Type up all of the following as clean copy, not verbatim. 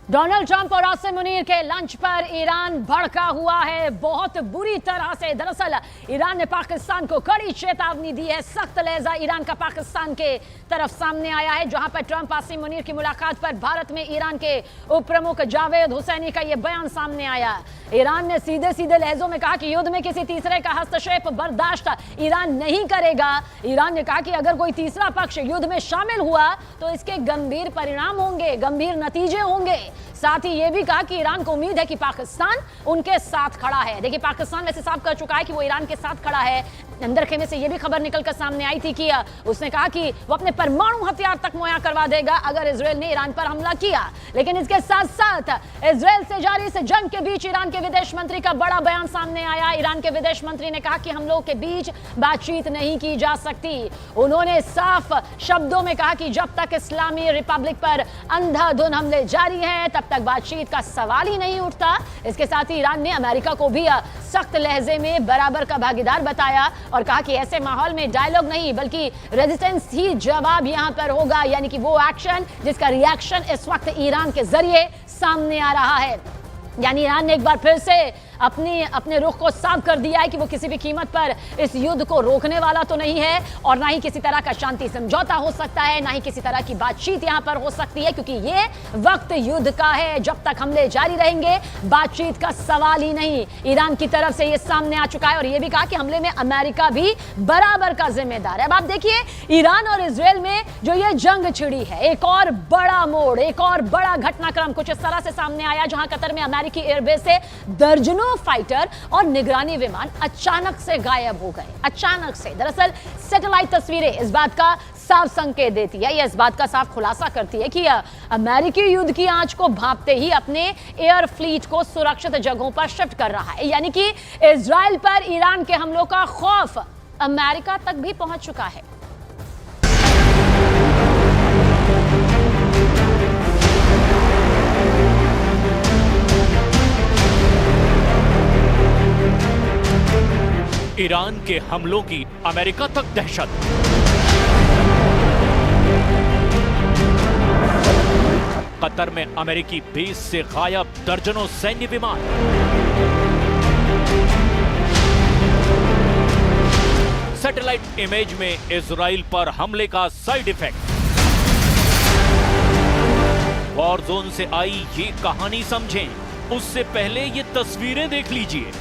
Donald Trump और आसिम मुनीर के lunch पर ईरान भड़का हुआ है बहुत बुरी तरह से। दरअसल ईरान ने पाकिस्तान को कड़ी चेतावनी दी है। सख्त लहजा ईरान का पाकिस्तान के तरफ सामने आया है, जहां पर ट्रंप आसिम मुनीर की मुलाकात पर भारत में ईरान के उप प्रमुख जावेद हुसैनी का यह बयान सामने आया। ईरान ने सीधे सीधे लहजों में कहा कि युद्ध में किसी तीसरे का हस्तक्षेप बर्दाश्त ईरान नहीं करेगा। ईरान ने कहा कि अगर कोई तीसरा पक्ष युद्ध में शामिल हुआ तो इसके गंभीर परिणाम होंगे, गंभीर नतीजे होंगे। साथ ही यह भी कहा कि ईरान को उम्मीद है कि पाकिस्तान उनके साथ खड़ा है। देखिए, पाकिस्तान वैसे साफ कर चुका है कि वो ईरान के साथ खड़ा है। अंदर खेमे से यह भी खबर निकलकर सामने आई थी कि उसने कहा कि वो अपने परमाणु हथियार तक मुहैया करवा देगा अगर इजरायल ने ईरान पर हमला किया। लेकिन इसके साथ साथ इजरायल से जारी इस जंग के बीच ईरान के विदेश मंत्री का बड़ा बयान सामने आया। ईरान के विदेश मंत्री ने कहा कि हम लोगों के बीच बातचीत नहीं की जा सकती। उन्होंने साफ शब्दों में कहा कि जब तक इस्लामी रिपब्लिक पर अंधाधुंध हमले जारी हैं तब तक बातचीत का सवाल ही नहीं उठता। इसके साथ ही ईरान ने अमेरिका को भी सख्त लहजे में बराबर का भागीदार बताया और कहा कि ऐसे माहौल में डायलॉग नहीं बल्कि रेजिस्टेंस ही जवाब यहां पर होगा, यानी कि वो एक्शन जिसका रिएक्शन इस वक्त ईरान के जरिए सामने आ रहा है। यानी ईरान ने एक बार फिर से अपने रुख को साफ कर दिया है कि वो किसी भी कीमत पर इस युद्ध को रोकने वाला तो नहीं है और ना ही किसी तरह का शांति समझौता हो सकता है, ना ही किसी तरह की बातचीत यहां पर हो सकती है, क्योंकि ये वक्त युद्ध का है। जब तक हमले जारी रहेंगे बातचीत का सवाल ही नहीं। ईरान की तरफ से ये सामने आ चुका है और ये भी कहा कि हमले में अमेरिका भी बराबर का जिम्मेदार है। अब आप देखिए, ईरान और इजरायल में जो ये जंग छिड़ी है, एक और बड़ा मोड़, एक और बड़ा घटनाक्रम कुछ इस तरह से सामने आया, जहां कतर में अमेरिकी एयरबेस से दर्जनों फाइटर और निगरानी विमान अचानक से गायब हो गए। अचानक से। दरअसल सैटेलाइट तस्वीरें इस बात का साफ संकेत देती है, या इस बात का साफ खुलासा करती है कि अमेरिकी युद्ध की आंच को भांपते ही अपने एयर फ्लीट को सुरक्षित जगहों पर शिफ्ट कर रहा है। यानी कि इजरायल पर ईरान के हमलों का खौफ अमेरिका तक भी पहुंच चुका है। ईरान के हमलों की अमेरिका तक दहशत। कतर में अमेरिकी बेस से गायब दर्जनों सैन्य विमान। सैटेलाइट इमेज में इजराइल पर हमले का साइड इफेक्ट। वॉर जोन से आई ये कहानी समझें, उससे पहले ये तस्वीरें देख लीजिए।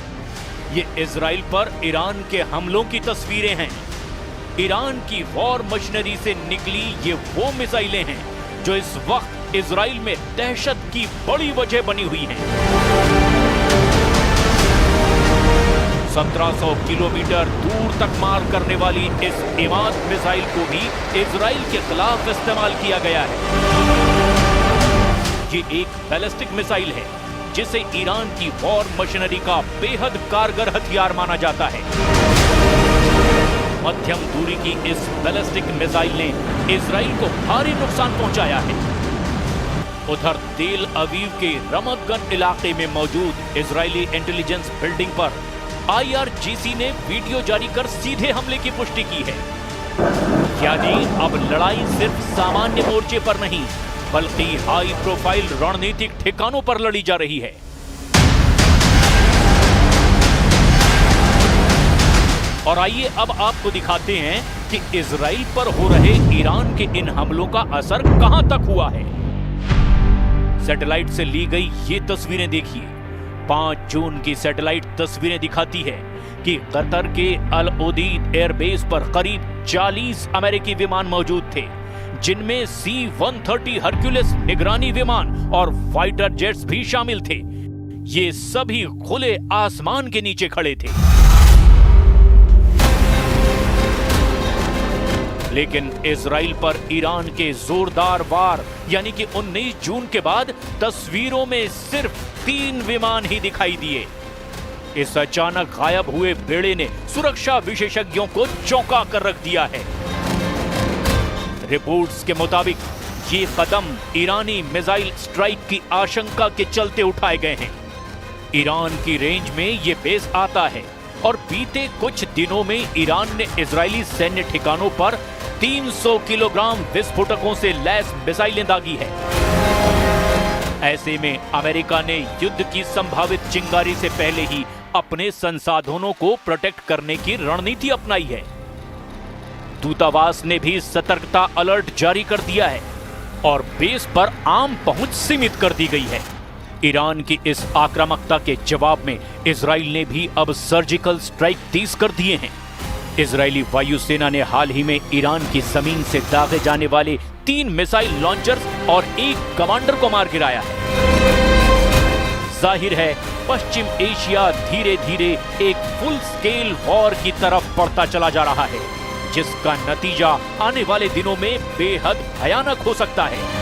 ये इजराइल पर ईरान के हमलों की तस्वीरें हैं। ईरान की वॉर मशीनरी से निकली ये वो मिसाइलें हैं जो इस वक्त इजराइल में दहशत की बड़ी वजह बनी हुई हैं। 1700 किलोमीटर दूर तक मार करने वाली इस इमाद मिसाइल को भी इजराइल के खिलाफ इस्तेमाल किया गया है। ये एक बैलिस्टिक मिसाइल है जिसे ईरान की वॉर मशीनरी का बेहद कारगर हथियार माना जाता है। मध्यम दूरी की इस बैलिस्टिक मिसाइल ने इजराइल को भारी नुकसान पहुंचाया है। उधर तेल अवीव के रमत गन इलाके में मौजूद इजरायली इंटेलिजेंस बिल्डिंग पर IRGC ने वीडियो जारी कर सीधे हमले की पुष्टि की है। यानी अब लड़ाई सिर्फ सामान्य मोर्चे पर नहीं बल्कि हाई प्रोफाइल रणनीतिक ठिकानों पर लड़ी जा रही है। और आइए अब आपको दिखाते हैं कि इजराइल पर हो रहे ईरान के इन हमलों का असर कहां तक हुआ है। सैटेलाइट से ली गई ये तस्वीरें देखिए। 5 जून की सैटेलाइट तस्वीरें दिखाती है कि कतर के अल उदीद एयरबेस पर करीब 40 अमेरिकी विमान मौजूद थे, जिनमें C-130 हरक्यूलिस निगरानी विमान और फाइटर जेट्स भी शामिल थे। ये सभी खुले आसमान के नीचे खड़े थे। लेकिन इजराइल पर ईरान के जोरदार वार यानी कि 19 जून के बाद तस्वीरों में सिर्फ 3 विमान ही दिखाई दिए। इस अचानक गायब हुए बेड़े ने सुरक्षा विशेषज्ञों को चौंका कर रख दिया है। रिपोर्ट्स के मुताबिक ये कदम ईरानी मिसाइल स्ट्राइक की आशंका के चलते उठाए गए हैं। ईरान की रेंज में ये बेस आता है और बीते कुछ दिनों में ईरान ने इजरायली सैन्य ठिकानों पर 300 किलोग्राम विस्फोटकों से लैस मिसाइलें दागी है। ऐसे में अमेरिका ने युद्ध की संभावित चिंगारी से पहले ही अपने संसाधनों को प्रोटेक्ट करने की रणनीति अपनाई है। दूतावास ने भी सतर्कता अलर्ट जारी कर दिया है और बेस पर आम पहुंच सीमित कर दी गई है। ईरान की इस आक्रामकता के जवाब में इजराइल ने भी अब सर्जिकल स्ट्राइक तेज कर दिए हैं। इजरायली वायुसेना ने हाल ही में ईरान की जमीन से दागे जाने वाले 3 मिसाइल लॉन्चर्स और 1 कमांडर को मार गिराया है। जाहिर है पश्चिम एशिया धीरे धीरे एक फुल स्केल वॉर की तरफ बढ़ता चला जा रहा है, जिसका नतीजा आने वाले दिनों में बेहद भयानक हो सकता है।